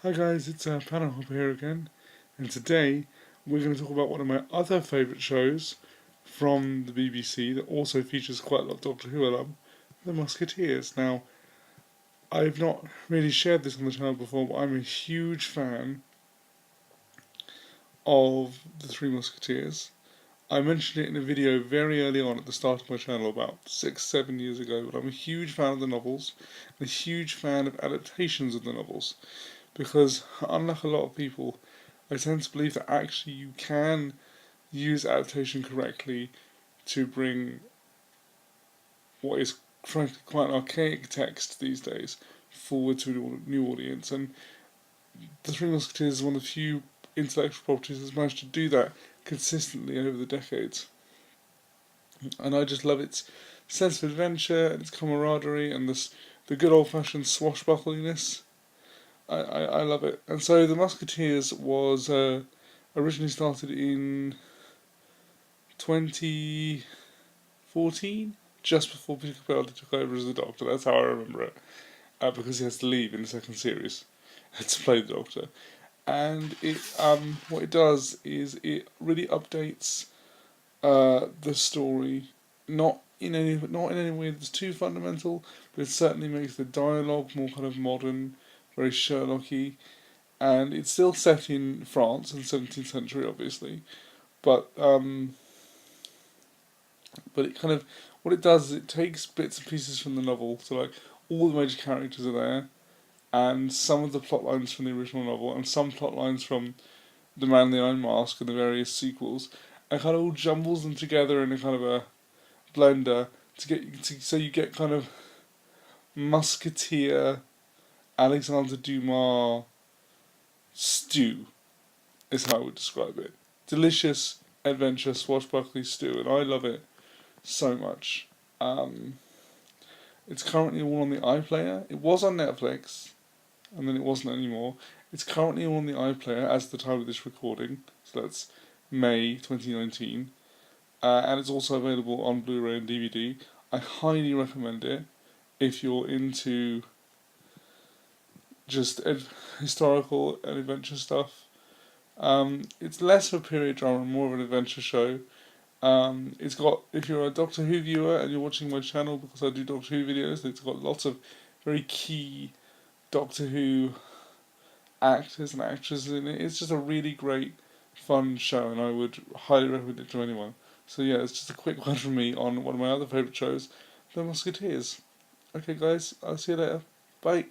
Hi guys, it's PanelHopper here again, and today we're going to talk about one of my other favourite shows from the BBC that also features quite a lot of Doctor Who alum, The Musketeers. Now, I've not really shared this on the channel before, but I'm a huge fan of the Three Musketeers. I mentioned it in a video very early on at the start of my channel about 6-7 years ago, but I'm a huge fan of the novels, and a huge fan of adaptations of the novels, because unlike a lot of people, I tend to believe that actually you can use adaptation correctly to bring what is frankly quite an archaic text these days forward to a new audience. And The Three Musketeers is one of the few intellectual properties that's managed to do that consistently over the decades. And I just love its sense of adventure and its camaraderie and the good old fashioned swashbuckliness. I love it. And so The Musketeers was originally started in 2014, just before Peter Capaldi took over as the Doctor. That's how I remember it, because he has to leave in the second series to play the Doctor. And what it does is it really updates the story, not in any way that's too fundamental, but it certainly makes the dialogue more kind of modern, very Sherlocky, and it's still set in France in the 17th century, obviously, but it kind of, what it does is it takes bits and pieces from the novel, so like all the major characters are there, and some of the plot lines from the original novel, and some plot lines from The Man in the Iron Mask and the various sequels, and kind of all jumbles them together in a kind of a blender so you get kind of musketeer Alexander Dumas stew is how I would describe it. Delicious adventure swashbuckling stew, and I love it so much. Um, it's currently all on the iPlayer. It was on Netflix, and then it wasn't anymore. It's currently all on the iPlayer as the time of this recording, so that's May 2019. And it's also available on Blu-ray and DVD. I highly recommend it if you're into just historical and adventure stuff. It's less of a period drama, more of an adventure show. It's got, if you're a Doctor Who viewer and you're watching my channel because I do Doctor Who videos, it's got lots of very key Doctor Who actors and actresses in it. It's just a really great, fun show, and I would highly recommend it to anyone. So yeah, it's just a quick one from me on one of my other favourite shows, The Musketeers. Okay guys, I'll see you later. Bye.